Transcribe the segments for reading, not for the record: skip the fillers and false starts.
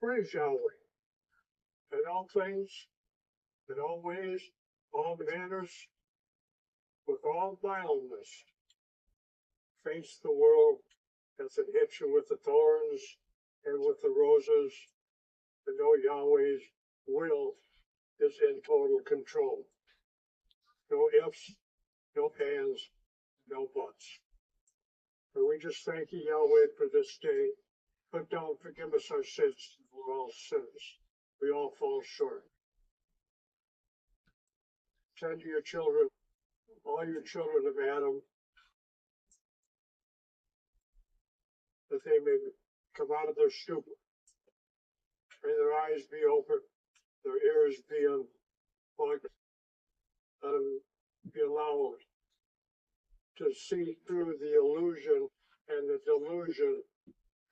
Praise Yahweh. In all things, in all ways, all manners, with all mildness, face the world as it hits you with the thorns and with the roses, and know Yahweh's will is in total control. No ifs, no ands, no buts. And we just thank you, Yahweh, for this day. But don't forgive us our sins. We're all sinners. We all fall short. Tend to your children, all your children of Adam, that they may come out of their stupor. May their eyes be open, their ears be unplugged. Let them be allowed to see through the illusion and the delusion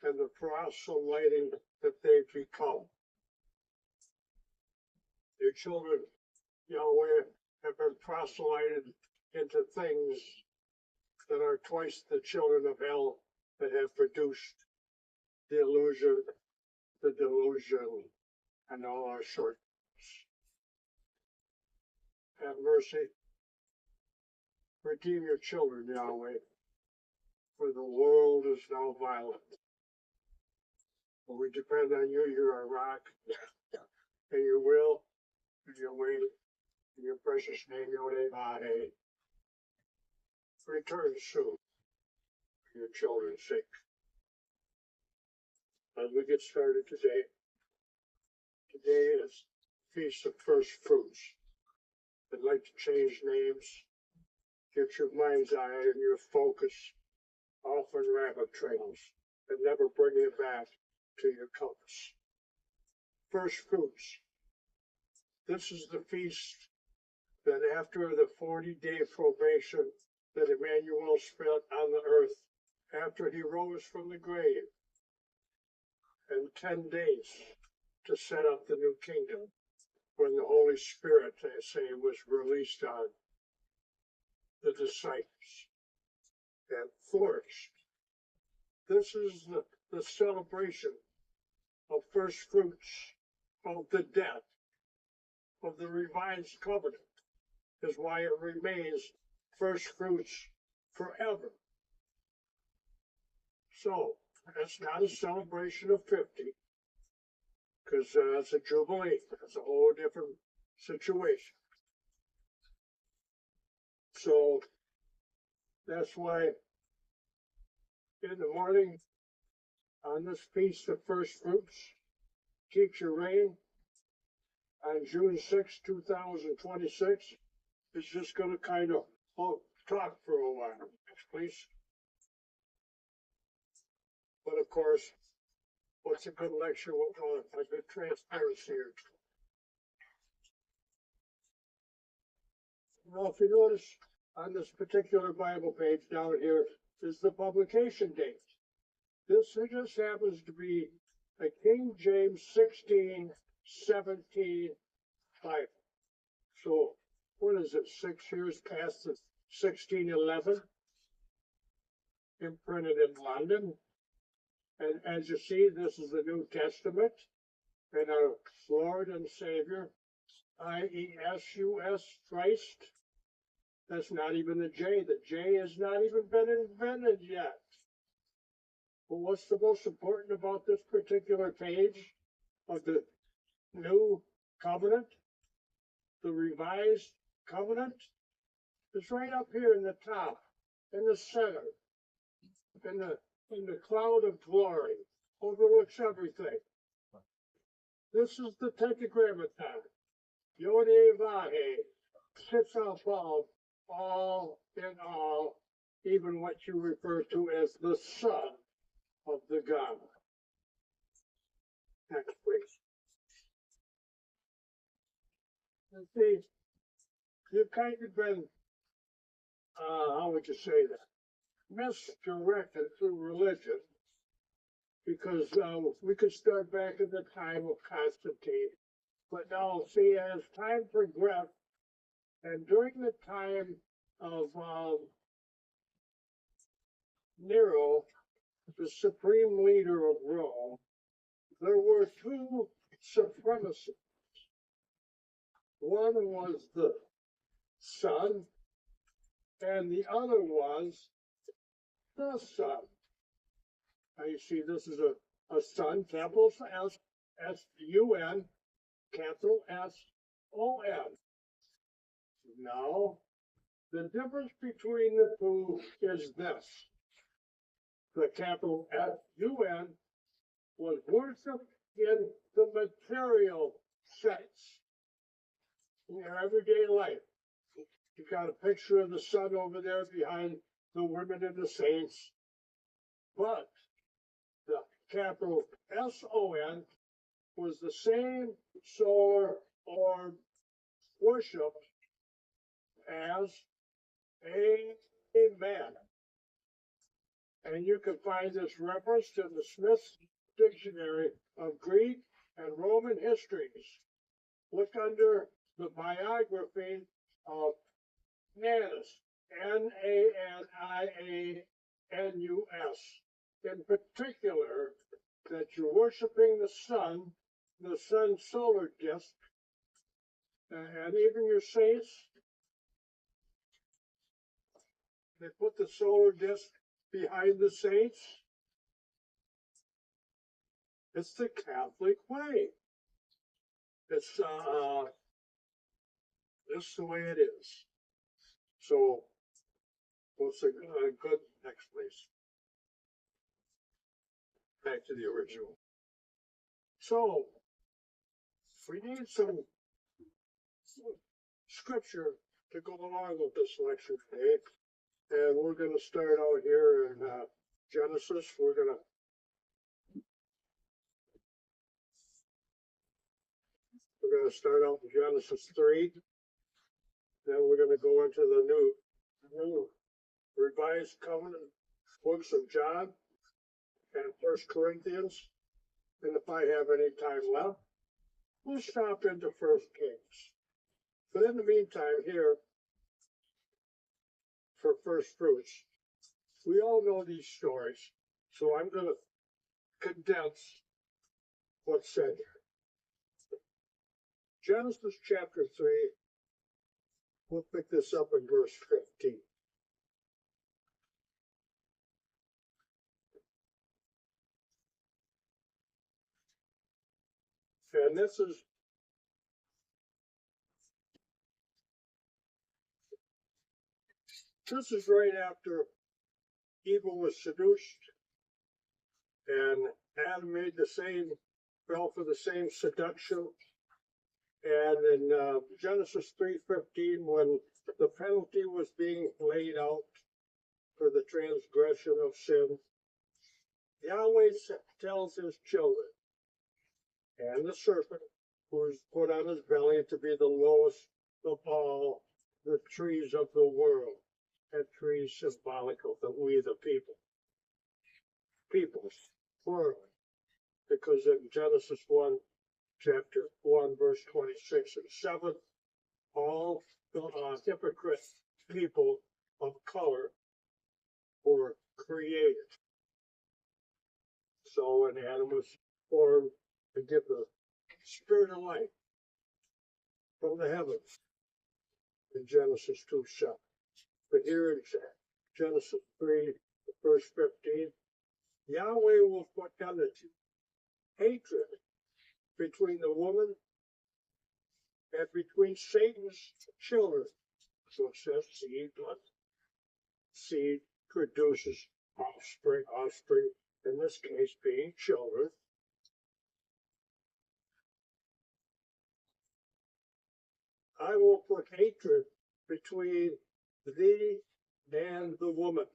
and the proselyting that they've become. Your children, Yahweh, have been proselyted into things that are twice the children of hell that have produced the illusion, the delusion, and all our shortcomings. Have mercy. Redeem your children, Yahweh, for the world is now violent. But we depend on you, you're our rock, and your will, and your way, in your precious name, Yod-Heh-Vah-Heh. Return soon for your children's sake. As we get started today is Feast of First Fruits. I'd like to change names, get your mind's eye and your focus off on rabbit trails, and never bring it back to your compass. First Fruits. This is the feast that after the 40-day probation that Emmanuel spent on the earth, after he rose from the grave, and 10 days to set up the new kingdom, when the Holy Spirit, they say, was released on the disciples and flourished. This is the celebration of first fruits of the death of the revised covenant, is why it remains first fruits forever. So, it's not a celebration of 50, because it's a jubilee. It's a whole different situation. So, that's why in the morning, on this feast of first fruits, teacher Rain, on June 6, 2026, is just going to kind of talk for a while. Next, please. But of course, what's a good lecture? A good transparency here. Well, if you notice on this particular Bible page down here is the publication date. This just happens to be a King James 1617 Bible. So, what is it, 6 years past the 1611? Imprinted in London. And as you see, this is the New Testament, and our Lord and Savior, I-E-S-U-S, Christ. That's not even the J. The J has not even been invented yet. But what's the most important about this particular page of the New Covenant, the Revised Covenant? It's right up here in the top, in the center, in the cloud of glory, overlooks everything. This is the Tetragrammaton. Yod-Heh-Vah-Heh sits above all in all, even what you refer to as the Son of the God. Next, please. And see, you've kind of been, how would you say that? Misdirected through religion, because we could start back in the time of Constantine, but now see, as time progressed, and during the time of Nero, the supreme leader of Rome, there were two supremacists. One was the sun, and the other was the sun. Now you see this is a sun, capital S, S-U-N, capital S-O-N. Now, the difference between the two is this. The capital S-U-N was worshipped in the material sense, in your everyday life. You got a picture of the sun over there behind the women and the saints. But the capital S-O-N was the same solar orb worship as a man. And you can find this referenced in the Smith's Dictionary of Greek and Roman Histories. Look under the biography of Nanus, N-A-N-I-A-N-U-S. In particular, that you're worshiping the sun's solar disk, and even your saints, they put the solar disk behind the saints. It's the Catholic way. It's the way it is. So, what's a good next, please? Back to the original. So, we need some scripture to go along with this lecture today. And we're going to start out here in Genesis. We're going to start out in Genesis 3. Then we're going to go into the new revised covenant books of John and 1 Corinthians. And if I have any time left, we'll stop into 1 Kings. But in the meantime, here, for first fruits, we all know these stories. So I'm going to condense what's said here. Genesis chapter 3, we'll pick this up in verse 15. And this is right after Eve was seduced, and Adam fell for the same seduction. And in Genesis 3:15, when the penalty was being laid out for the transgression of sin, Yahweh tells his children, and the serpent, who is put on his belly to be the lowest of all the trees of the world, and trees symbolic of we the people. Peoples, plural. Because in Genesis 1, chapter 1, verse 26 and 7, all the hypocrite people of color were created. So an Adam was formed to give the spirit of life from the heavens in Genesis 2:7. But here in Genesis 3, verse 15, Yahweh will put enmity, hatred between the woman and between Satan's children. So it says seed, blood. Seed produces offspring, in this case being children. I will put hatred between thee and the woman,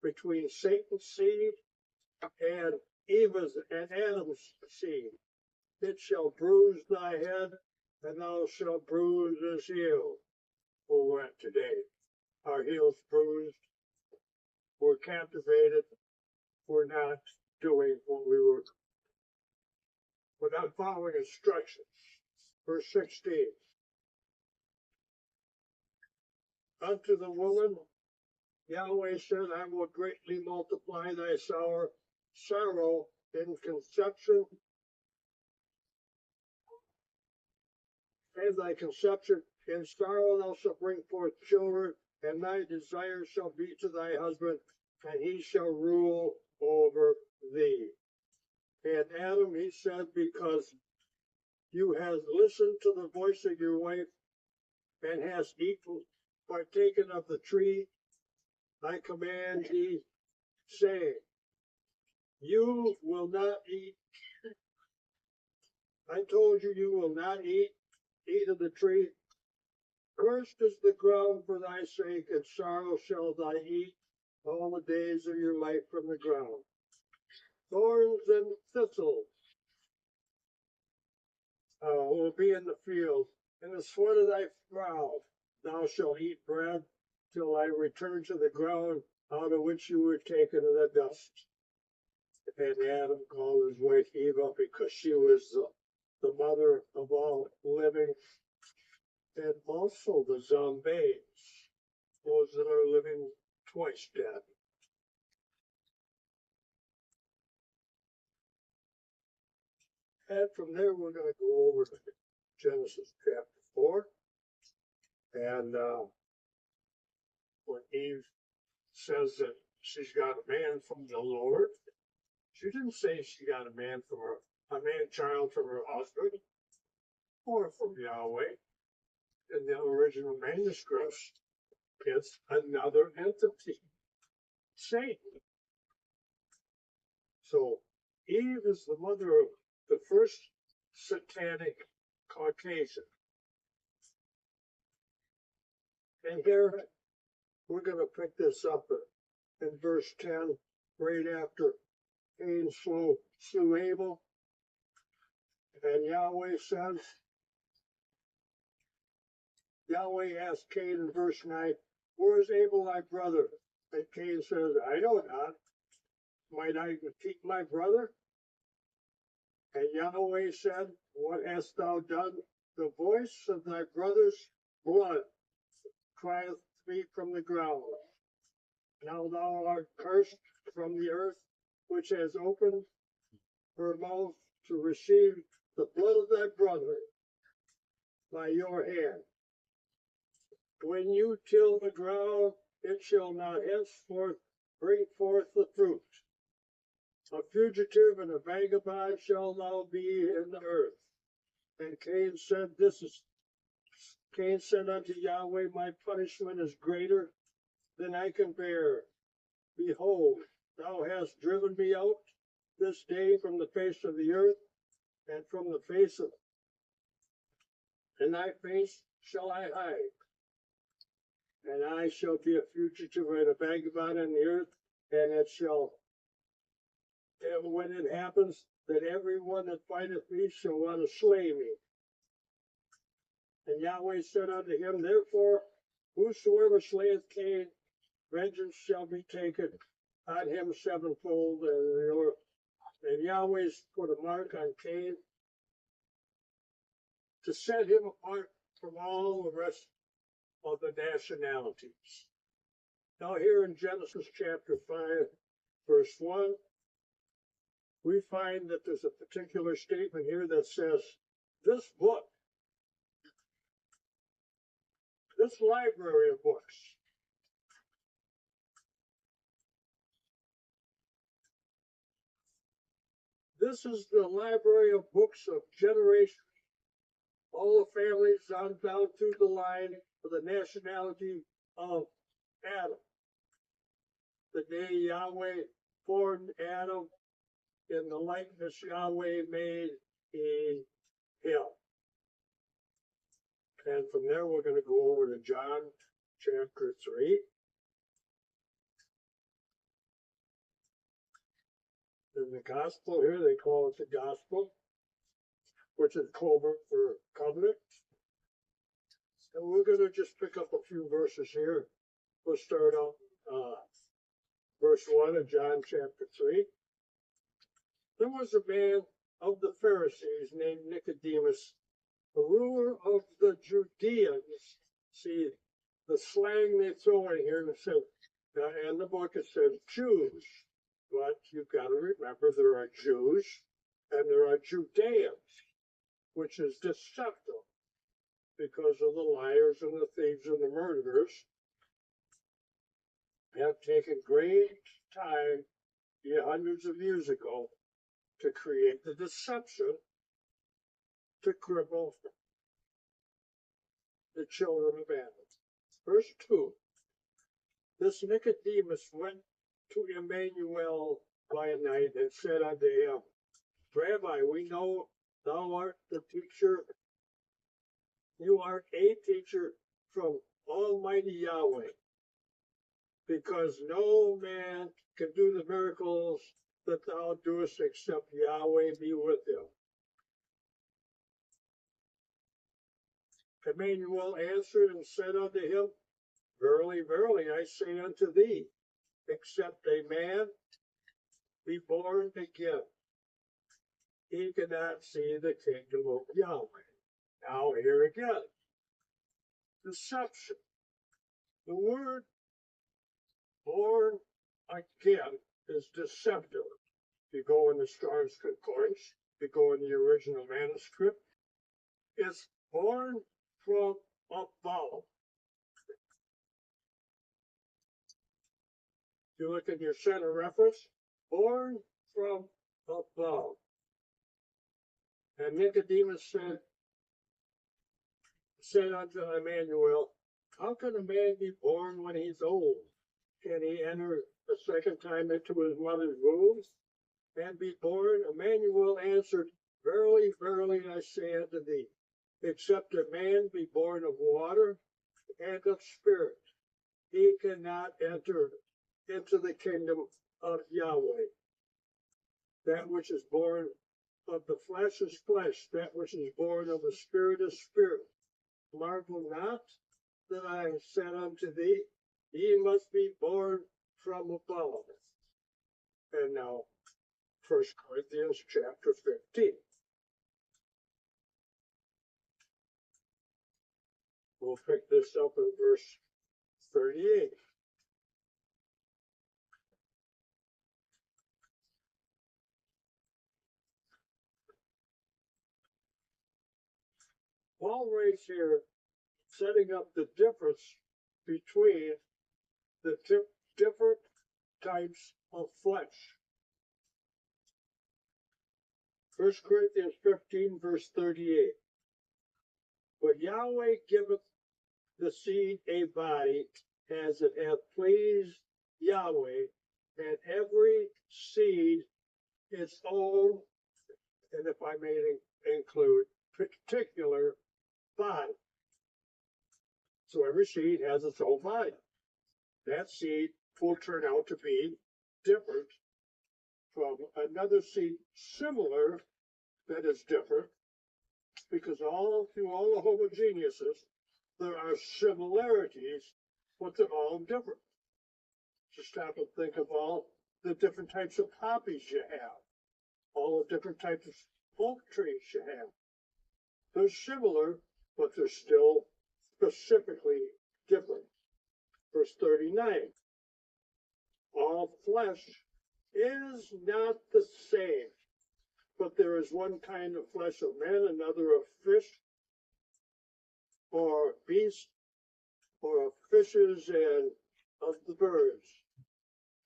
between Satan's seed and Eva's and Adam's seed. It shall bruise thy head, and thou shalt bruise his heel. Where we're at today. Our heels bruised. We're captivated. We're not doing what we're not following instructions. Verse 16. Unto the woman, Yahweh said, I will greatly multiply thy sorrow in conception thy conception, in sorrow thou shalt bring forth children, and thy desire shall be to thy husband, and he shall rule over thee. And Adam, he said, because you have listened to the voice of your wife, and hast eaten, partaken of the tree, I command thee, saying, you will not eat. I told you, you will not eat of the tree. Cursed is the ground for thy sake, and sorrow shall thou eat all the days of your life from the ground. Thorns and thistles will be in the field, in the sweat of thy brow thou shalt eat bread, till I return to the ground out of which you were taken in the dust. And Adam called his wife Eva, because she was the mother of all living, and also the zombies, those that are living twice dead. And from there, we're going to go over to Genesis chapter 4. And when Eve says that she's got a man from the Lord, she didn't say she got a man child from her husband, or from Yahweh. In the original manuscripts, it's another entity, Satan. So Eve is the mother of the first satanic Caucasian. And here we're going to pick this up in verse 10, right after Cain slew Abel. And Yahweh asked Cain in verse 9, where is Abel thy brother? And Cain says, I know not. Might I defeat my brother? And Yahweh said, what hast thou done? The voice of thy brother's blood crieth me from the ground. Now thou art cursed from the earth, which has opened her mouth to receive the blood of thy brother by your hand. When you till the ground, it shall not henceforth bring forth the fruit. A fugitive and a vagabond shall thou be in the earth. And Cain said unto Yahweh, my punishment is greater than I can bear. Behold, thou hast driven me out this day from the face of the earth, and from the face of, in thy face shall I hide. And I shall be a fugitive and a vagabond on the earth, and when it happens, that every one that fighteth me shall want to slay me. And Yahweh said unto him, therefore, whosoever slayeth Cain, vengeance shall be taken on him sevenfold. And Yahweh put a mark on Cain to set him apart from all the rest of the nationalities. Now here in Genesis chapter 5, verse 1, we find that there's a particular statement here that says, this book, this library of books, this is the library of books of generations, all the families down through the line of the nationality of Adam. The day Yahweh formed Adam, in the likeness Yahweh made him. And from there, we're going to go over to John chapter 3. In the gospel here, they call it the gospel, which is Clover for covenant. And we're going to just pick up a few verses here. We'll start out verse 1 of John chapter 3. There was a man of the Pharisees named Nicodemus, the ruler of the Judeans. See, the slang they throw in here, and in the book it says Jews. But you've got to remember there are Jews and there are Judeans, which is deceptive. because of the liars and the thieves and the murderers have taken great time, hundreds of years ago, to create the deception to cripple the children of Adam. Verse 2. This Nicodemus went to Emmanuel by night and said unto him, Rabbi, we know thou art the teacher. You art a teacher from Almighty Yahweh, because no man can do the miracles that thou doest except Yahweh be with him. Emmanuel answered and said unto him, Verily, verily, I say unto thee, except a man be born again, he cannot see the kingdom of Yahweh. Now here again, deception. The word born again is deceptive. If you go in the Strong's Concordance, if you go in the original manuscript, it's born from above. If you look at your center reference, born from above. And Nicodemus said unto Emmanuel, how can a man be born when he's old? Can he enter a second time into his mother's womb and be born? Emmanuel answered, Verily, verily, I say unto thee, except a man be born of water and of spirit, he cannot enter into the kingdom of Yahweh. That which is born of the flesh is flesh, that which is born of the spirit is spirit. Marvel not that I said unto thee, ye must be born from above. And now, 1 Corinthians chapter 15. We'll pick this up in verse 38. Paul writes here, setting up the difference between the different types of flesh. 1 Corinthians 15, verse 38. But Yahweh giveth the seed a body as it hath pleased Yahweh, and every seed its own, and if I may include, particular body. So every seed has its own body. That seed will turn out to be different from another seed similar that is different, because all through all the homogeneuses, there are similarities, but they're all different. Just stop and think of all the different types of poppies you have, all the different types of oak trees you have. They're similar, but they're still specifically different. Verse 39. All flesh is not the same, but there is one kind of flesh of man, another of fish, or beast, or of fishes, and of the birds.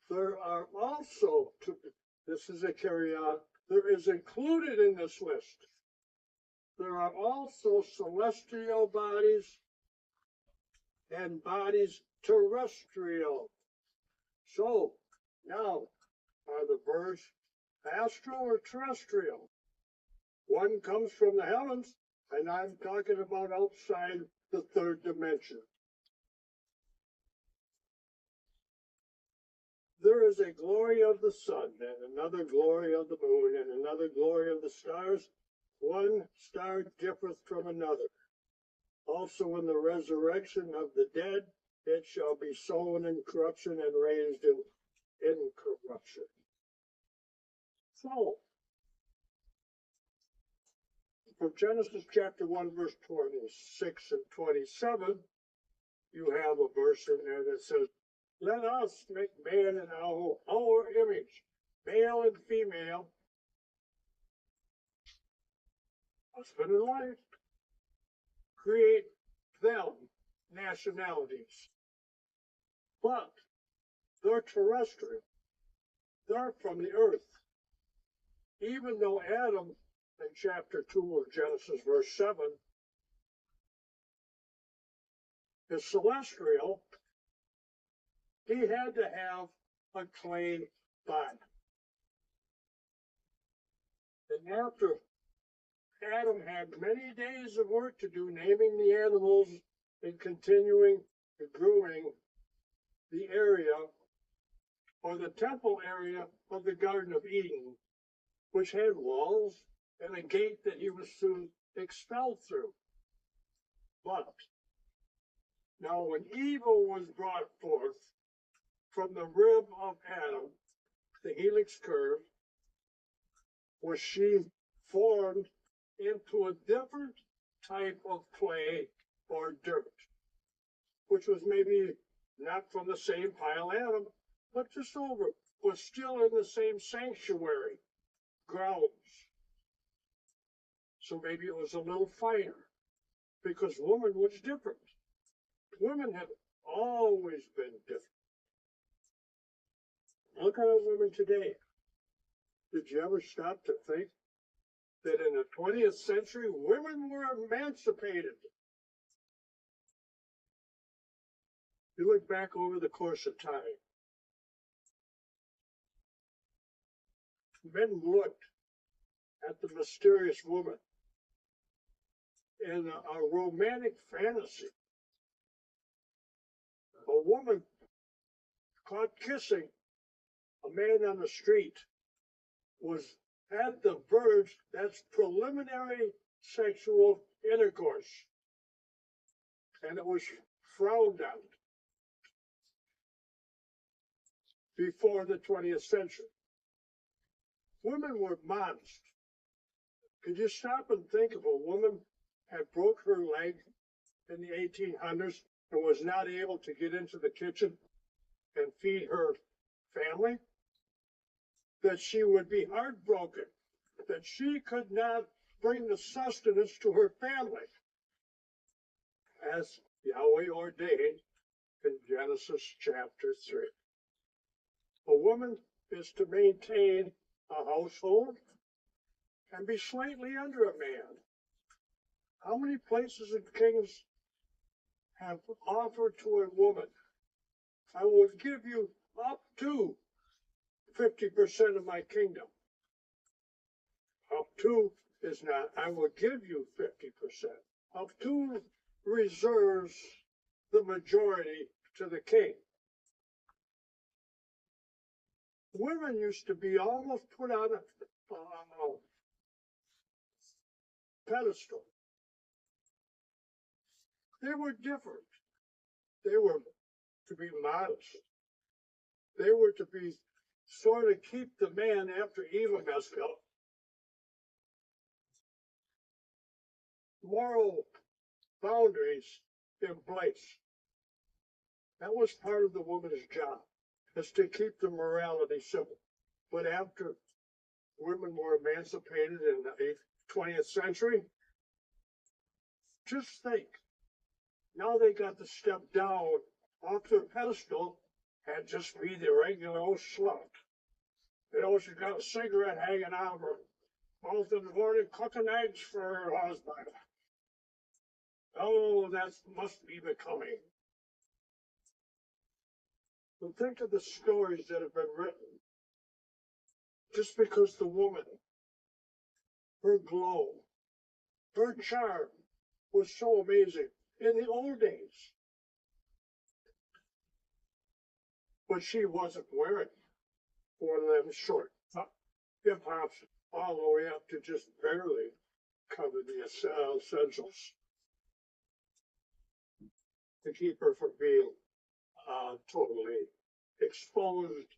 There are also, this is a carry-on, there is included in this list, there are also celestial bodies and bodies terrestrial. So, now, are the birds astral or terrestrial? One comes from the heavens, and I'm talking about outside the third dimension. There is a glory of the sun, and another glory of the moon, and another glory of the stars. One star differeth from another. Also in the resurrection of the dead, it shall be sown in corruption and raised in incorruption. So, from Genesis chapter 1, verse 26 and 27, you have a verse in there that says, let us make man in our image, male and female, husband and wife. create them nationalities. But they're terrestrial. They're from the earth. Even though Adam, in chapter 2 of Genesis, verse 7, is celestial, he had to have a clean body. And after Adam had many days of work to do, naming the animals and continuing the grooming the area or the temple area of the Garden of Eden, which had walls and a gate that he was soon expelled through. But now when evil was brought forth from the rib of Adam, the helix curve, was she formed into a different type of clay or dirt, which was maybe not from the same pile Adam, but just over, was still in the same sanctuary grounds. So maybe it was a little finer, because woman was different. Women have always been different. Look at our women today. Did you ever stop to think that in the 20th century, women were emancipated? You look back over the course of time, men looked at the mysterious woman in a romantic fantasy. A woman caught kissing a man on the street was at the verge, that's preliminary sexual intercourse. And it was frowned on before the 20th century. Women were modest. Could you stop and think if a woman had broke her leg in the 1800s and was not able to get into the kitchen and feed her family? That she would be heartbroken, that she could not bring the sustenance to her family, as Yahweh ordained in Genesis chapter 3. A woman is to maintain a household and be slightly under a man. How many places and kings have offered to a woman, I will give you up to 50% of my kingdom? Up to is not, I will give you 50%. Up to reserves the majority to the king. Women used to be almost put on a pedestal. They were different. They were to be modest. They were to be sort of keep the man after Eve messed up. Moral boundaries in place. That was part of the woman's job, is to keep the morality simple. But after women were emancipated in the 20th century, just think, now they got to step down off their pedestal and just be the regular old slut. You know, she got a cigarette hanging out of her mouth in the morning, cooking eggs for her husband. Oh, that must be becoming. But think of the stories that have been written. Just because the woman, her glow, her charm was so amazing in the old days. But she wasn't wearing one of them short hip-hops all the way up to just barely cover the essentials to keep her from being totally exposed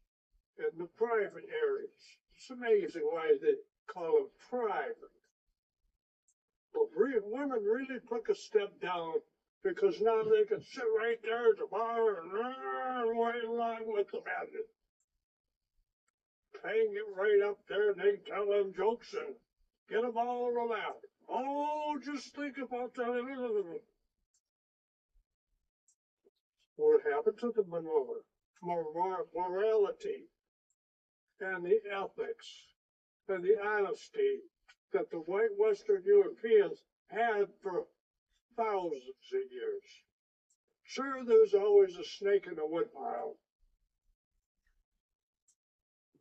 in the private areas. It's amazing why they call them private. But women really took a step down because now they can sit right there at the bar and wait along with the men. Hang it right up there and they tell them jokes and Get them all on the left. Oh, just think about that. What happened to the morality and the ethics and the honesty that the white Western Europeans had for thousands of years? Sure, there's always a snake in the woodpile,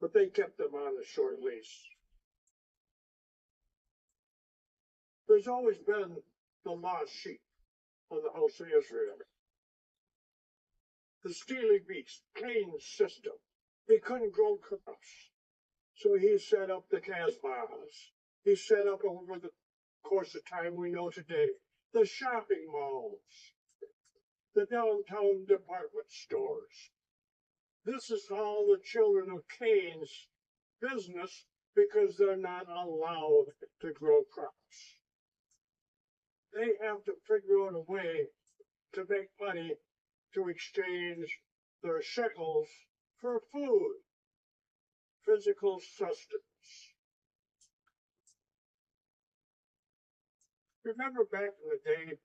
but they kept them on a short leash. There's always been the lost sheep of the house of Israel. The steely beast, Cain's system. He couldn't grow crops, so he set up the Casbahs. He set up over the course of time we know today, the shopping malls, the downtown department stores. This is all the children of Cain's business because they're not allowed to grow crops. They have to figure out a way to make money to exchange their shekels for food, physical sustenance. Remember back in the day,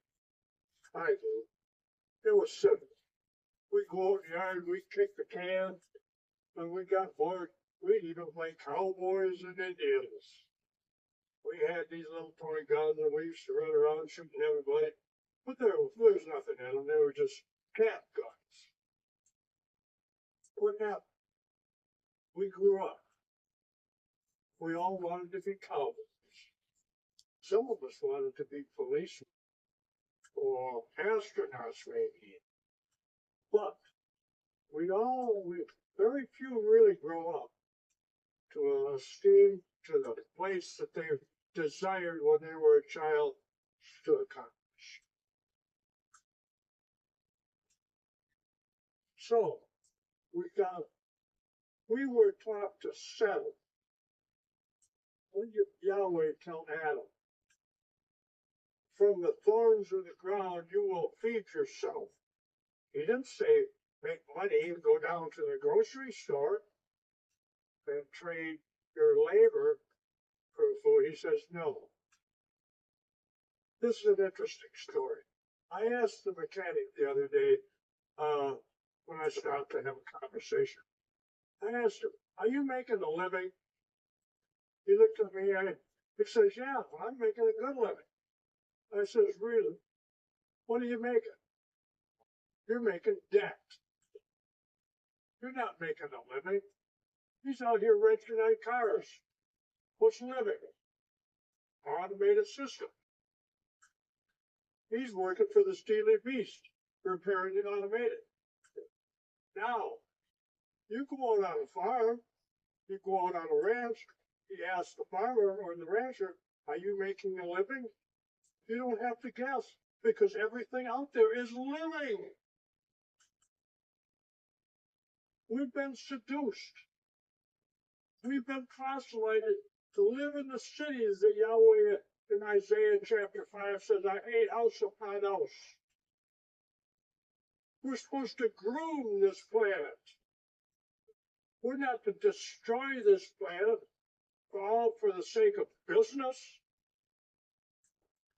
I do, it was simple. We go out in the yard, we kick the can, and we got bored. We'd even play cowboys and Indians. We had these little toy guns and we used to run around shooting everybody. But there was nothing in them. They were just cat guns. What happened? We grew up. We all wanted to be cowboys. Some of us wanted to be policemen or astronauts maybe. But very few really grow up to esteem to the place that they desired when they were a child to accomplish. So we were taught to settle. When did Yahweh tell Adam, from the thorns of the ground you will feed yourself? He didn't say make money and go down to the grocery store and trade your labor for food. He says no. This is an interesting story. I asked the mechanic the other day when I stopped to have a conversation. I asked him, are you making a living? He looked at me and he says, yeah, I'm making a good living. I says, really? What are you making? You're making debt. You're not making a living. He's out here renting out cars. What's living? Automated system. He's working for the Steely Beast, repairing the automated. Now, you go out on a farm, you go out on a ranch, you ask the farmer or the rancher, are you making a living? You don't have to guess, because everything out there is living. We've been seduced. We've been proselyted to live in the cities that Yahweh in Isaiah chapter 5 says, I ate house upon house. We're supposed to groom this planet. We're not to destroy this planet all for the sake of business.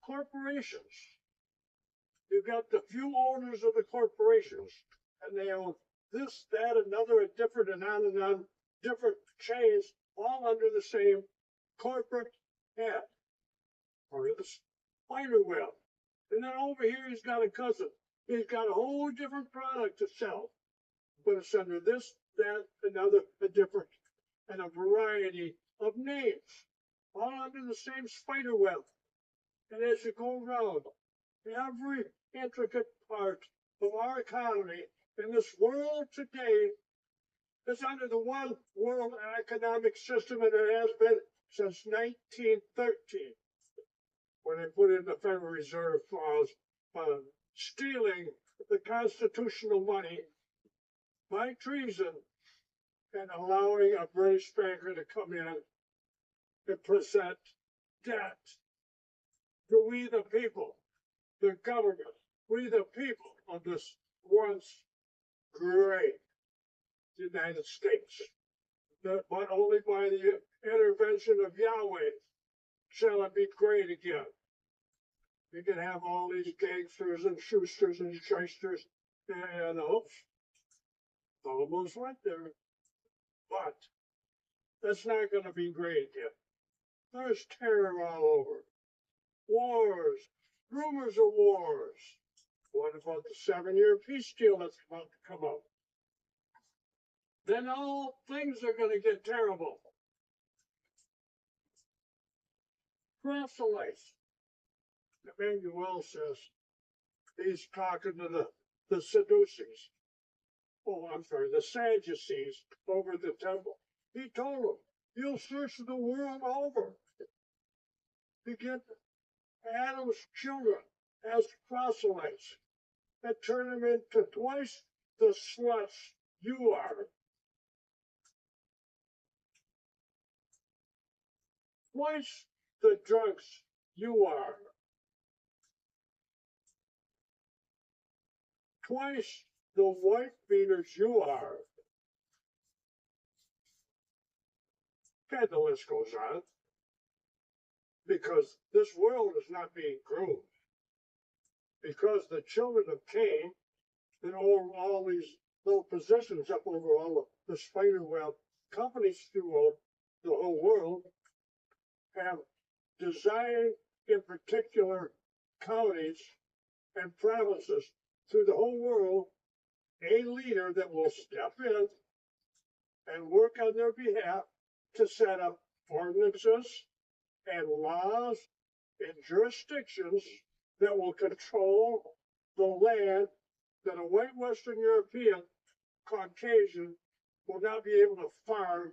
Corporations. You've got the few owners of the corporations, and they own this, that, another, and different, and on, different chains, all under the same corporate head, or the spider web. And then over here, he's got a cousin. He's got a whole different product to sell, but it's under this, that, another, a different, and a variety of names, all under the same spider web. And as you go around, every intricate part of our economy in this world today is under the one world economic system, and it has been since 1913, when they put in the Federal Reserve clause on stealing the constitutional money by treason and allowing a British banker to come in and present debt to we the people, the government, we the people of this once great United States, but only by the intervention of Yahweh shall it be great again. You can have all these gangsters and shoosters and shysters, and almost went there. But that's not going to be great again. There's terror all over. Wars, rumors of wars. What about the 7-year peace deal that's about to come up? Then all things are going to get terrible. Proselytes. Emmanuel says he's talking to the Sadducees. Oh, I'm sorry, the Sadducees over the temple. He told them, you'll search the world over to get Adam's children as proselytes and turn them into twice the sluts you are. Twice the drunks you are. Twice the wife beaters you are. And the list goes on. Because this world is not being groomed. Because the children of Cain, and all these little positions up over all the spider web companies through the whole world, have designed in particular counties and provinces through the whole world a leader that will step in and work on their behalf to set up ordinances and laws and jurisdictions that will control the land that a white Western European Caucasian will not be able to farm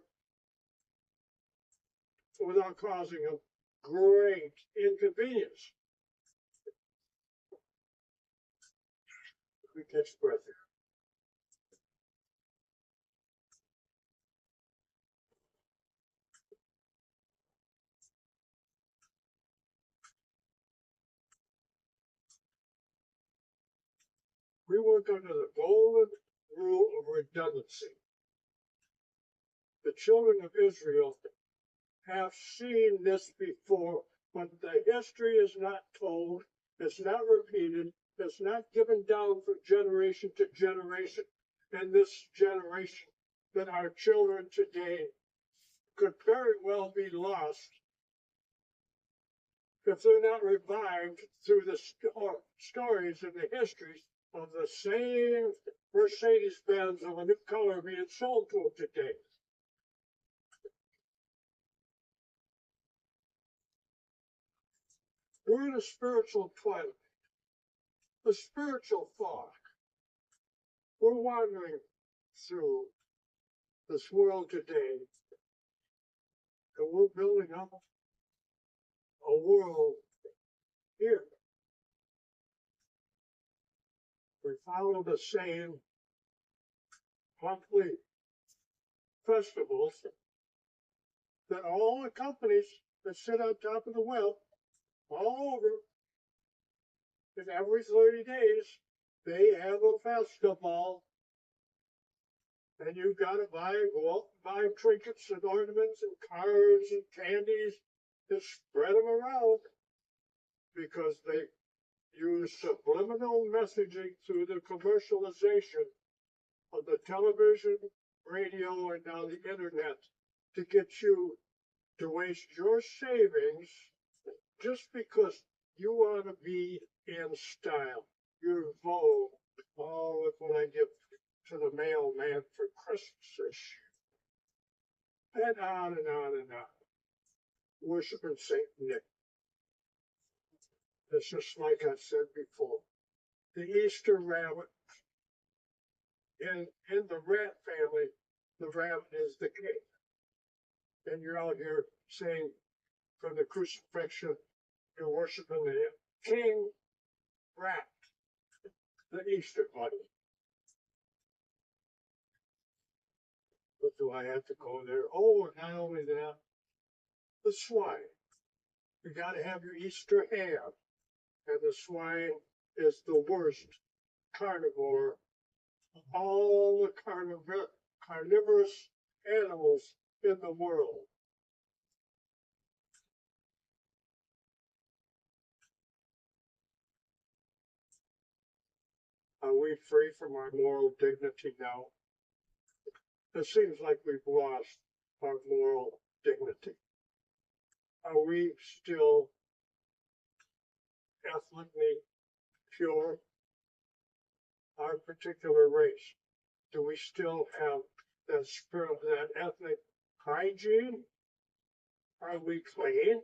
without causing a great inconvenience. We catch breath here. We work under the golden rule of redundancy. The children of Israel have seen this before, but the history is not told, it's not repeated, it's not given down from generation to generation. And this generation that our children today could very well be lost if they're not revived through the stories and the histories of the same Mercedes-Benz of a new color being sold to them today. We're in a spiritual twilight, a spiritual fog. We're wandering through this world today, and we're building up a world here. We follow the same monthly festivals that all the companies that sit on top of the web all over, and every 30 days they have a festival, and you've got to go out and buy trinkets and ornaments and cards and candies and spread them around, because they use subliminal messaging through the commercialization of the television, radio, and now the internet to get you to waste your savings just because you want to be in style. You're vogue. Oh, look what I give to the mailman for Christmas this year. And on and on and on. Worshiping St. Nick. It's just like I said before. The Easter rabbit. In the rat family, the rabbit is the king. And you're out here saying, from the crucifixion, you're worshiping the king rat, the Easter bunny. But do I have to go there? Oh, not only that, the swine. You got to have your Easter ham. And the swine is the worst carnivore of all the carnivorous animals in the world. we free from our moral dignity now? It seems like we've lost our moral dignity. Are we still ethnically pure? Our particular race, do we still have that spirit, that ethnic hygiene? Are we clean?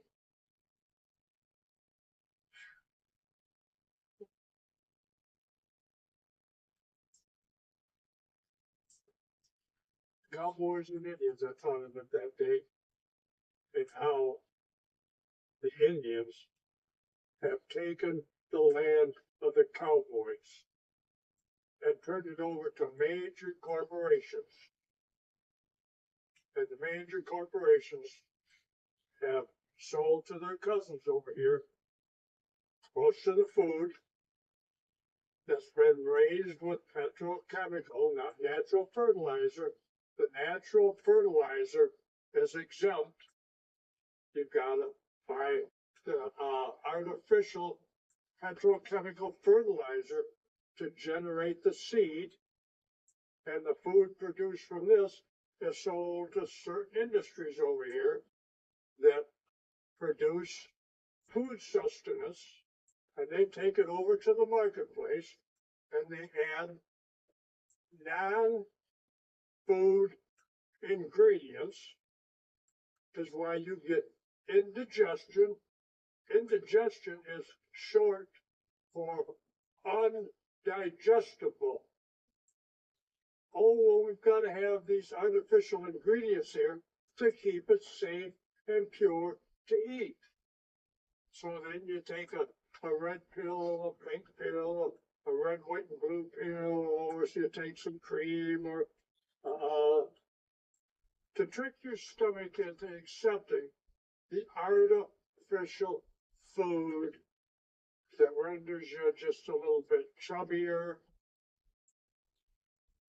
Cowboys and Indians, I thought of it that day, and how the Indians have taken the land of the cowboys and turned it over to major corporations. And the major corporations have sold to their cousins over here most of the food that's been raised with petrochemical, not natural fertilizer. The natural fertilizer is exempt. You've got to buy the artificial petrochemical fertilizer to generate the seed, and the food produced from this is sold to certain industries over here that produce food sustenance, and they take it over to the marketplace and they add non-food ingredients, is why you get indigestion. Indigestion is short for undigestible. Oh, well, we've got to have these artificial ingredients here to keep it safe and pure to eat. So then you take a red pill, a pink pill, a red, white, and blue pill, or you take some cream, or to trick your stomach into accepting the artificial food that renders you just a little bit chubbier,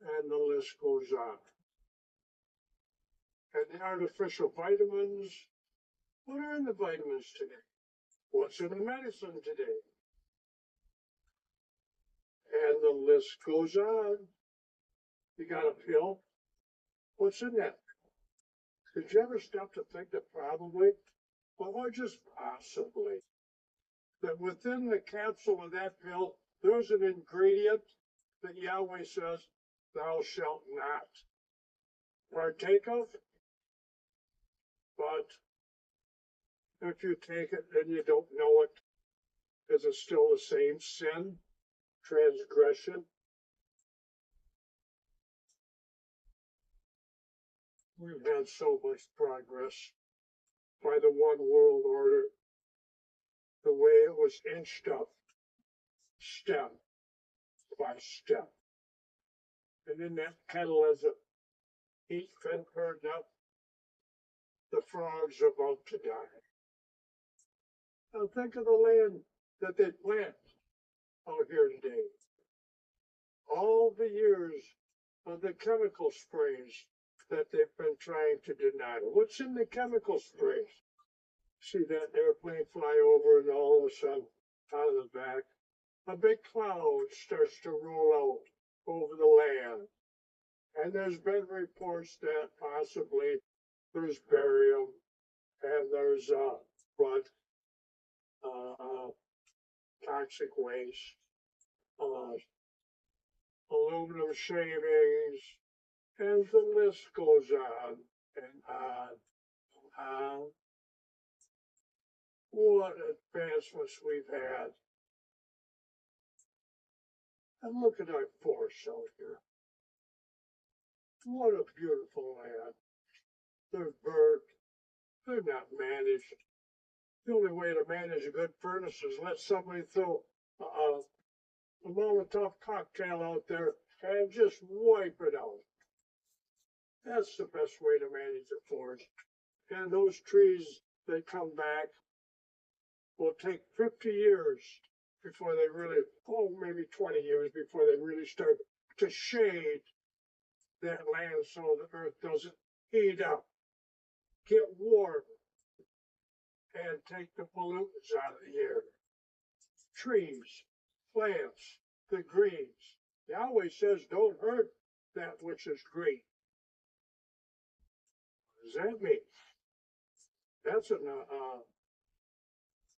and the list goes on. And the artificial vitamins, what are in the vitamins today? What's in the medicine today? And the list goes on. You got a pill? What's in that? Did you ever stop to think that probably, or just possibly, that within the capsule of that pill, there's an ingredient that Yahweh says, thou shalt not partake of? But if you take it and you don't know it, is it still the same sin, transgression? We've had so much progress by the one world order, the way it was inched up, step by step. And in that kettle, as the heat been turned up, the frog's about to die. Now think of the land that they plant out here today. All the years of the chemical sprays that they've been trying to deny. What's in the chemical sprays? See that airplane fly over, and all of a sudden, out of the back, a big cloud starts to roll out over the land. And there's been reports that possibly there's barium and there's toxic waste, aluminum shavings, and the list goes on and on and on. What advancements we've had. And look at our forests out here. What a beautiful land. They're burnt. They're not managed. The only way to manage a good furnace is let somebody throw a Molotov cocktail out there and just wipe it out. That's the best way to manage a forest. And those trees, they come back, will take 50 years before they really, maybe 20 years before they really start to shade that land so the earth doesn't heat up, get warm, and take the pollutants out of the air. Trees, plants, the greens, Yahweh says, don't hurt that which is green. What does that mean? That's in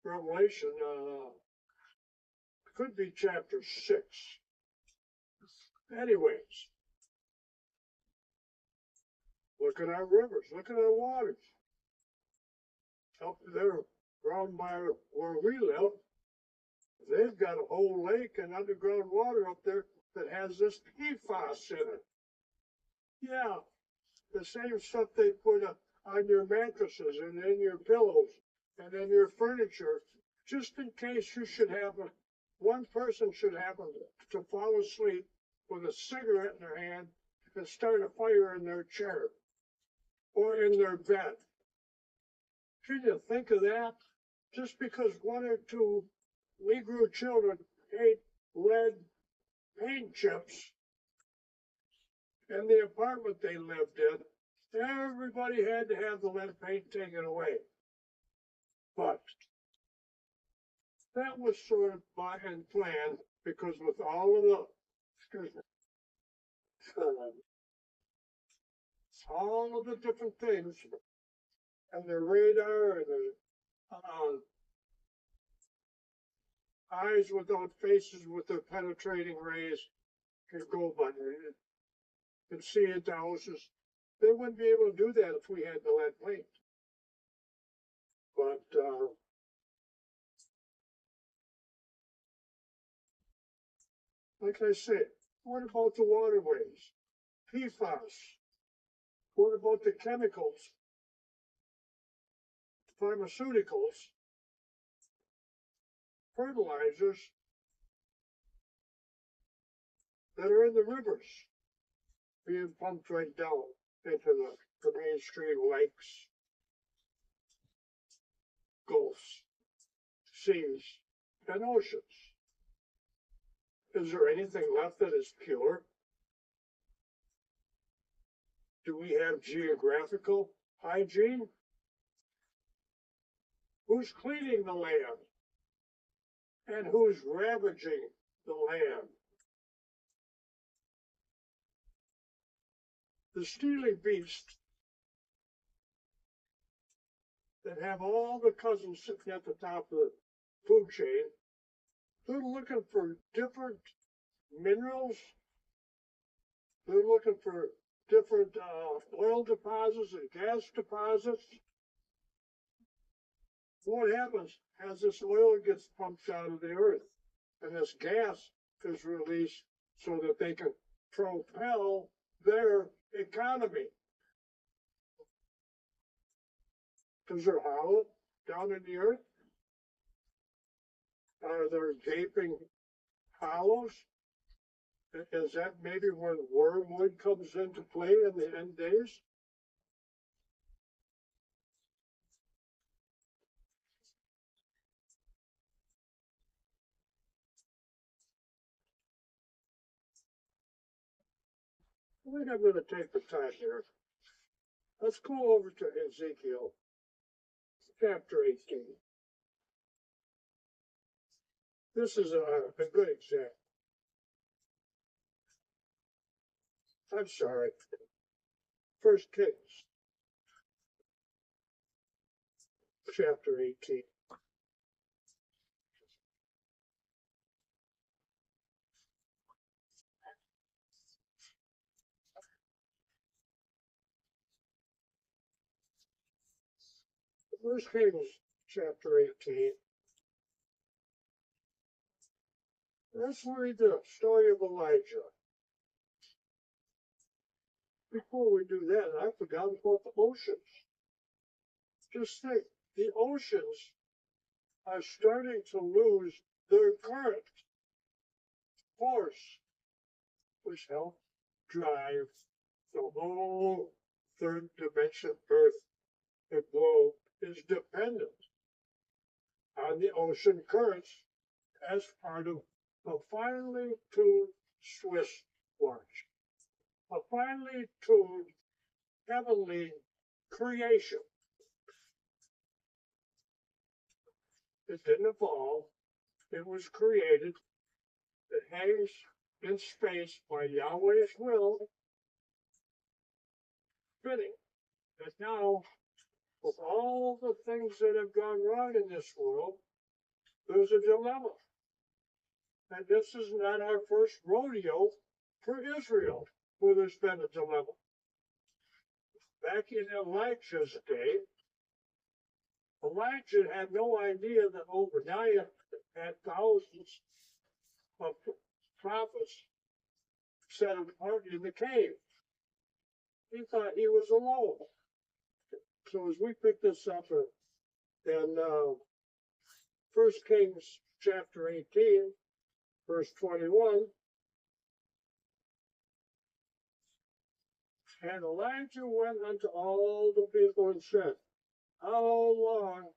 Revelation, could be chapter 6. Anyways, look at our rivers, look at our waters. Up there, around by where we live, they've got a whole lake and underground water up there that has this PFAS in it. Yeah, the same stuff they put on your mattresses and in your pillows and in your furniture, just in case you should happen, one person should happen to fall asleep with a cigarette in their hand and start a fire in their chair or in their bed. Can you think of that? Just because one or two Negro children ate lead paint chips in the apartment they lived in, everybody had to have the lead paint taken away. But that was sort of by and planned because with all of the, all of the different things and the radar and the eyes without faces with their penetrating rays can go by and see into houses. They wouldn't be able to do that if we had the lead paint. But like I said, what about the waterways? PFAS. What about the chemicals, pharmaceuticals, fertilizers that are in the rivers being pumped right down into the mainstream lakes, gulfs, seas, and oceans? Is there anything left that is pure? Do we have geographical hygiene? Who's cleaning the land? And who's ravaging the land? The steely beasts that have all the cousins sitting at the top of the food chain, they're looking for different minerals. They're looking for different oil deposits and gas deposits. What happens as this oil gets pumped out of the earth and this gas is released so that they can propel their economy? Is there hollow down in the earth? Are there gaping hollows? Is that maybe where wormwood comes into play in the end days? I think I'm going to take the time here. Let's go over to Ezekiel, chapter 18. This is a good example. I'm sorry. First Kings, chapter 18. First Kings, chapter 18. Let's read the story of Elijah. Before we do that, I forgot about the oceans. Just think, the oceans are starting to lose their current force, which helps drive the whole third dimension Earth and globe is dependent on the ocean currents as part of a finely tuned Swiss watch, a finely tuned heavenly creation. It didn't evolve, it was created. It hangs in space by Yahweh's will, fitting that now, with all the things that have gone wrong in this world, there's a dilemma. And this is not our first rodeo for Israel, where there's been a dilemma. Back in Elijah's day, Elijah had no idea that Obadiah had thousands of prophets set apart in the cave. He thought he was alone. So as we pick this up in 1 Kings chapter 18, verse 21, and Elijah went unto all the people and said, how long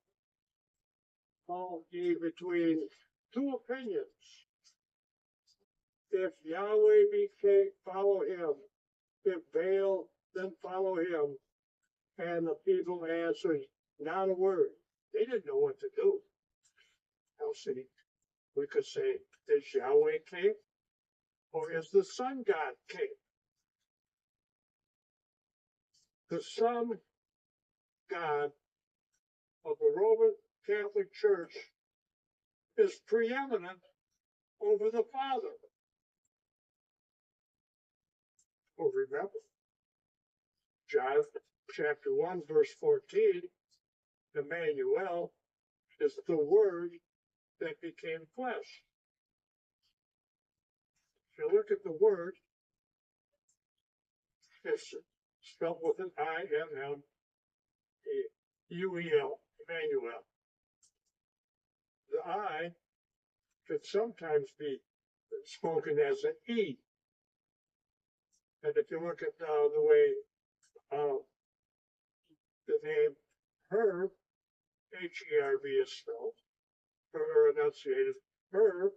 halt ye between two opinions? If Yahweh be king, follow him. If Baal, then follow him. And the people answered, not a word. They didn't know what to do. Now, see, we could say, is Yahweh king? Or is the sun god king? The sun god of the Roman Catholic Church is preeminent over the Father. Well, remember, John chapter 1, verse 14, Emmanuel is the Word that became flesh. If you look at the Word, it's spelled with an I-M-M-U-E-L, Emmanuel. The I could sometimes be spoken as an E. And if you look at the way the name Herb, H-E-R-B is spelled, or enunciated, Herb,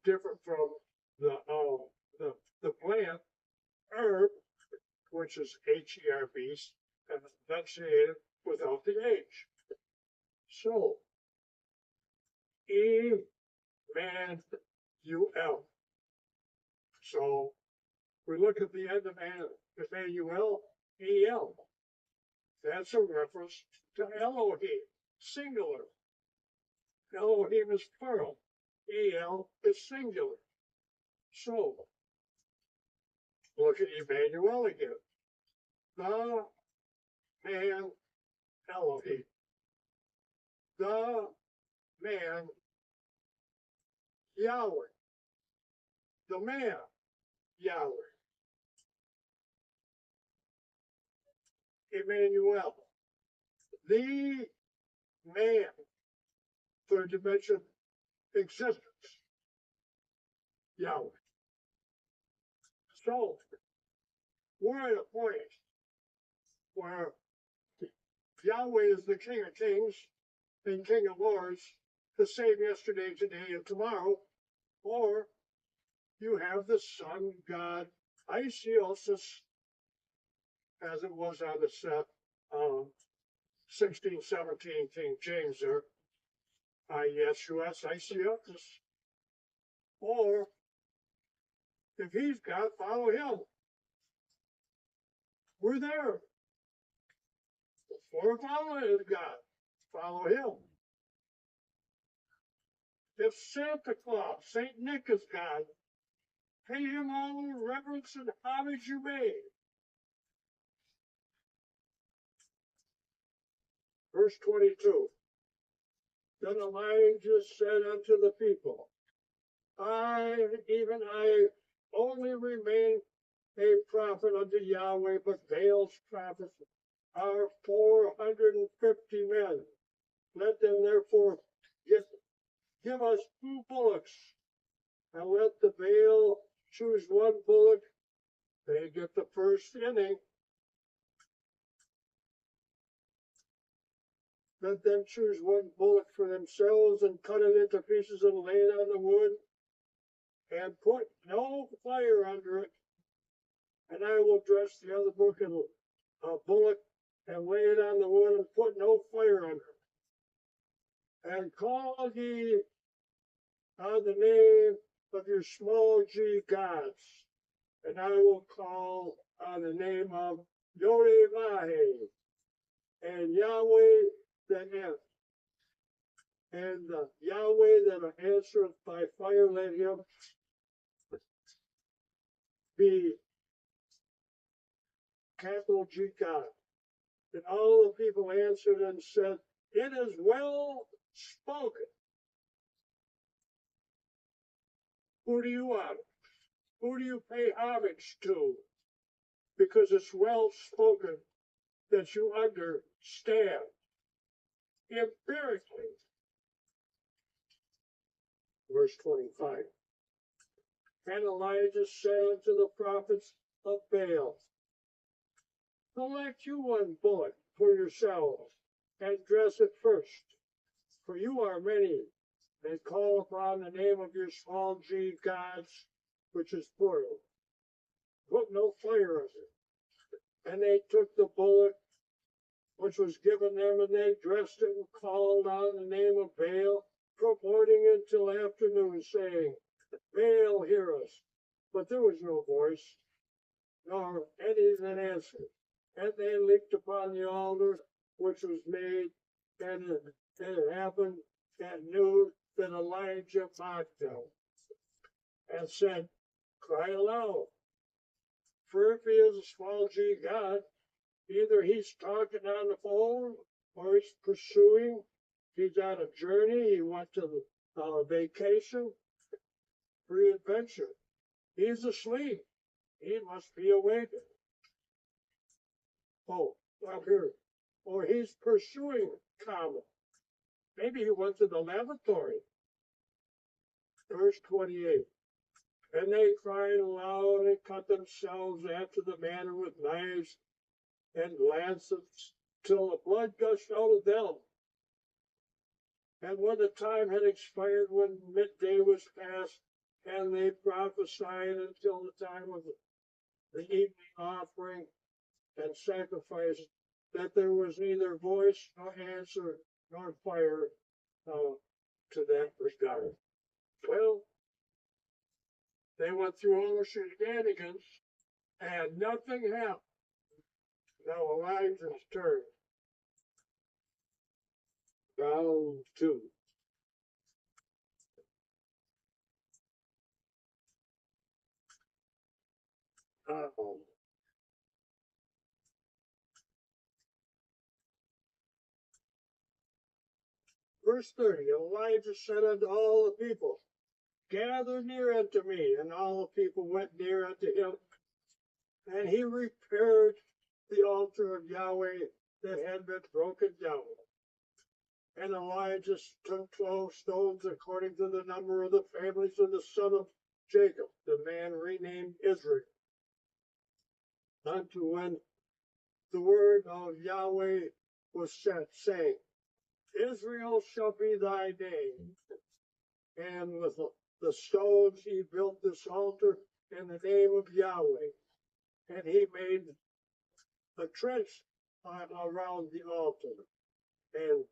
different from the plant, herb, which is H-E-R-B, and enunciated without the H. So, E-man-U-L. So, we look at the end of Emmanuel, E-L. That's a reference to Elohim, singular. Elohim is plural. E-L is singular. So, look at Emmanuel again. The man Elohim. The man Yahweh. The man Yahweh. Emmanuel. The man, third dimension existence. Yahweh. So, we're at a point where Yahweh is the King of Kings and King of Lords, the same yesterday, today, and tomorrow, or you have the sun god Isiosis, as it was on the 1617 King James there, I-S-U-S, Isiosis, or if he's God, follow him. We're there. If we're following God, follow him. If Santa Claus, Saint Nick is God, pay him all the reverence and homage you may. Verse 22. Then Elijah said unto the people, even I, only remain a prophet unto Yahweh, but Baal's prophets are 450 men. Let them therefore give us 2 bullocks, and let the Baal choose 1 bullock. They get the first inning. Let them choose 1 bullock for themselves and cut it into pieces and lay it on the wood, and put no fire under it. And I will dress the other bullock and lay it on the wood and put no fire under it. And call ye on the name of your small g gods, and I will call on the name of Yod-Heh and Yahweh the and the Yahweh that answereth by fire, let him be capital G God. And all the people answered and said, it is well spoken. Who do you honor? Who do you pay homage to? Because it's well spoken that you understand empirically. Verse 25. And Elijah said unto the prophets of Baal, select you one bullock for yourselves, and dress it first, for you are many, and call upon the name of your small g gods, which is plural. Put no fire on it. And they took the bullock which was given them, and they dressed it and called on the name of Baal, purporting it till afternoon, saying, Baal, hear us. But there was no voice, nor any that answered. And they leaped upon the altar which was made, and it happened at noon that Elijah mocked them, and said, cry aloud. For if he is a small g God, either he's talking on the phone, or he's pursuing, he's on a journey, he went to the vacation, free adventure. He's asleep. He must be awakened. Oh, well, here. Or he's pursuing comet. Maybe he went to the lavatory. Verse 28. And they cried aloud and cut themselves after the manner with knives and lancets till the blood gushed out of them. And when the time had expired, when midday was past, and they prophesied until the time of the evening offering and sacrifice, that there was neither voice nor answer nor fire to that regard. Well, they went through all the shenanigans and nothing happened. Now Elijah's turn. Round 2. Verse 30, Elijah said unto all the people, gather near unto me. And all the people went near unto him. And he repaired the altar of Yahweh that had been broken down. And Elijah took 12 stones according to the number of the families of the son of Jacob, the man renamed Israel, unto when the word of Yahweh was sent, saying, Israel shall be thy name. And with the stones he built this altar in the name of Yahweh. And he made a trench around the altar, and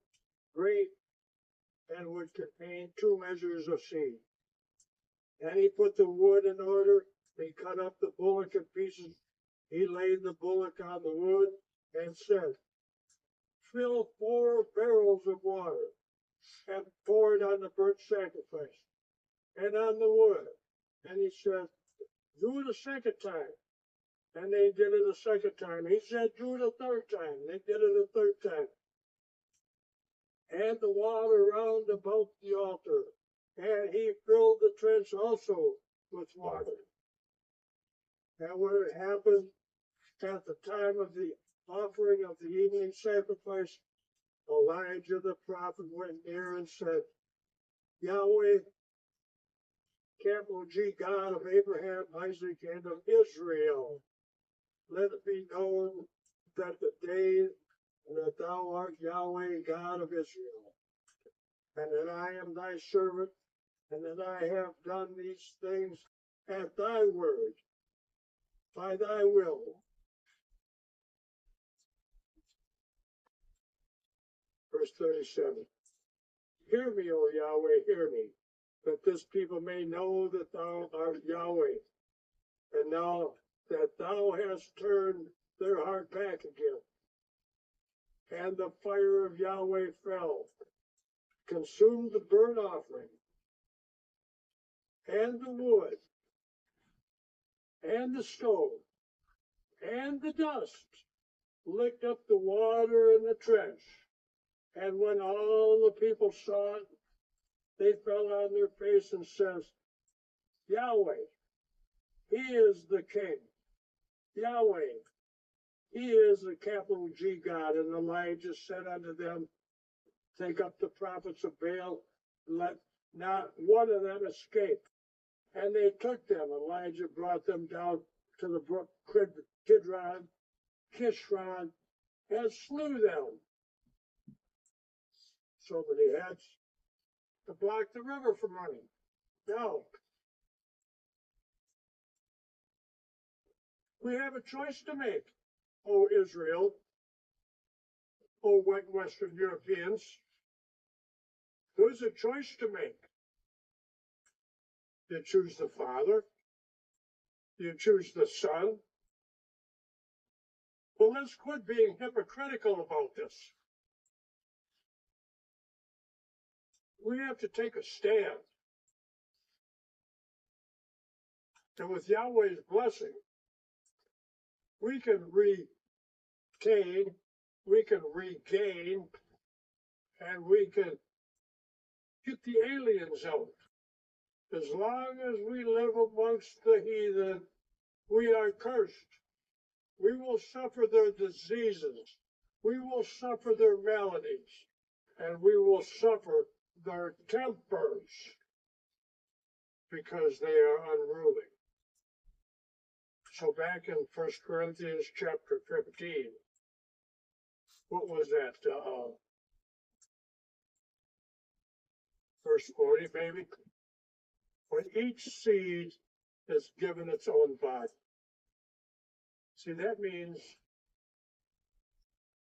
great, and would contain 2 measures of seed. And he put the wood in order. He cut up the bullock in pieces. He laid the bullock on the wood and said, fill 4 barrels of water and pour it on the burnt sacrifice and on the wood. And he said, do it a second time. And they did it a second time. He said, do it a third time. They did it a third time. And the water round about the altar. And he filled the trench also with water. And when it happened at the time of the offering of the evening sacrifice, Elijah the prophet went near and said, Yahweh, capital G, God of Abraham, Isaac, and of Israel, let it be known that the day that thou art Yahweh, God of Israel, and that I am thy servant, and that I have done these things at thy word, by thy will. Verse 37. Hear me, O Yahweh, hear me. that this people may know that thou art Yahweh, and now that thou hast turned their heart back again. And the fire of Yahweh fell, consumed the burnt offering, and the wood, and the stone, and the dust, licked up the water in the trench. And when all the people saw it, they fell on their face and says, Yahweh, he is the king. Yahweh, he is the capital G God. And Elijah said unto them, take up the prophets of Baal, let not one of them escape. And they took them. Elijah brought them down to the brook Kidron, Kishron, and slew them. So many heads to block the river from running. Now, we have a choice to make, O Israel, O Western Europeans. There's a choice to make. You choose the Father. You choose the Son. Well, let's quit being hypocritical about this. We have to take a stand. And with Yahweh's blessing, we can retain, we can regain, and we can get the aliens out. As long as we live amongst the heathen, we are cursed. We will suffer their diseases. We will suffer their maladies. And we will suffer their tempers because they are unruly. So back in 1 Corinthians chapter 15, what was that? Verse 40, maybe? When each seed is given its own body. See, that means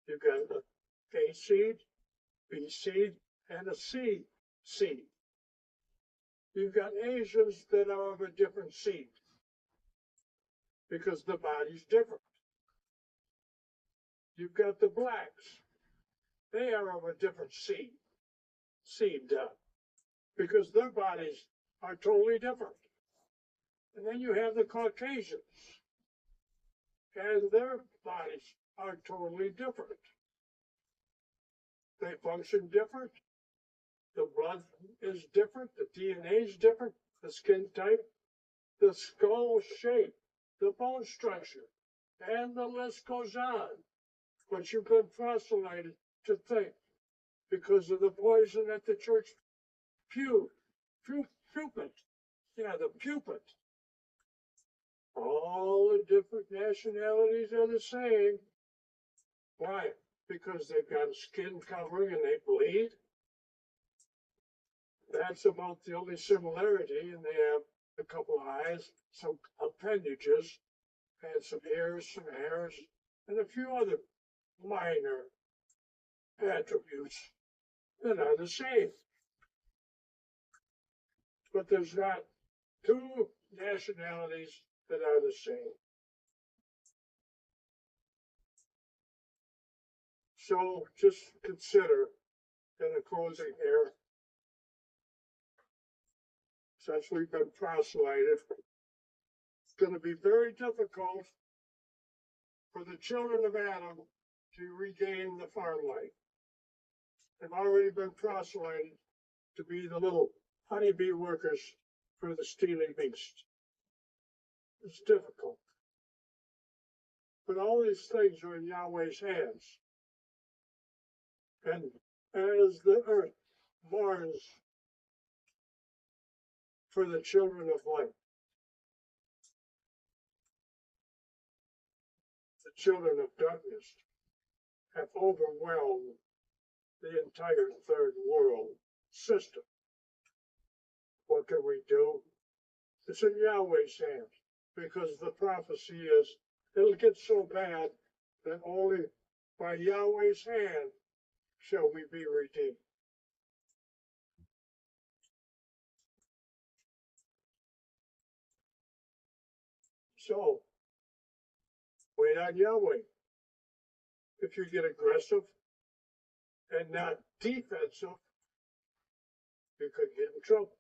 you've got a seed, B seed, and a C seed. You've got Asians that are of a different seed because the body's different. You've got the blacks. They are of a different seed because their bodies are totally different. And then you have the Caucasians, and their bodies are totally different. They function different. The blood is different. The DNA is different. The skin type, the skull shape, the bone structure, and the list goes on. But you've been proselyted to think because of the poison at the church pulpit. Yeah, the pulpit. All the different nationalities are the same. Why? Because they've got a skin covering and they bleed. That's about the only similarity, and they have a couple of eyes, some appendages, and some hairs, and a few other minor attributes that are the same. But there's not two nationalities that are the same. So just consider, in the closing here, since we've been proselyted, it's going to be very difficult for the children of Adam to regain the farm life. They've already been proselyted to be the little honeybee workers for the stealing beast. It's difficult. But all these things are in Yahweh's hands. And as the earth mourns for the children of light, the children of darkness have overwhelmed the entire third world system. What can we do? It's in Yahweh's hands, because the prophecy is it'll get so bad that only by Yahweh's hand shall we be redeemed. So, wait on Yahweh. If you get aggressive and not defensive, you could get in trouble.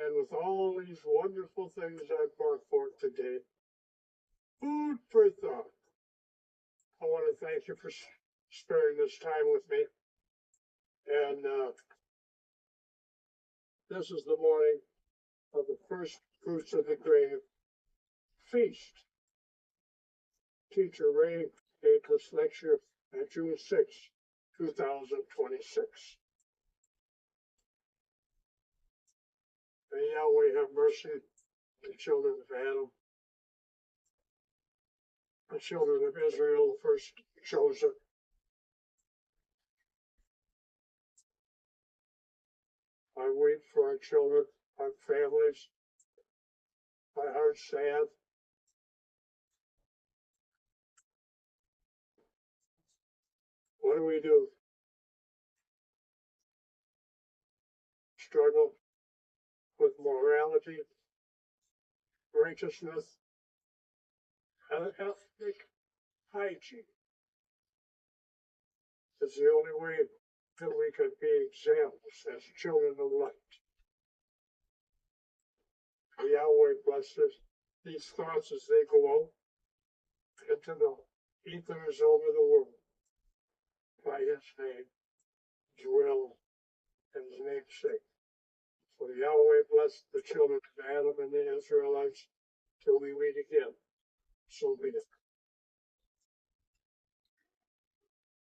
And with all these wonderful things I brought forth today, food for thought. I want to thank you for sparing this time with me. And this is the morning of the first fruits of the grave feast. Teacher Ray gave this lecture on June 6, 2026. May Yahweh have mercy on the children of Adam, the children of Israel, first chosen. I weep for our children, our families. My heart's sad. What do we do? Struggle with morality, righteousness, and ethnic hygiene. It's the only way that we can be examples as children of light. Yahweh blesses these thoughts as they go out into the ethers over the world. By his name, dwell in his name's sake. So Yahweh bless the children of Adam and the Israelites till we meet again. So be it.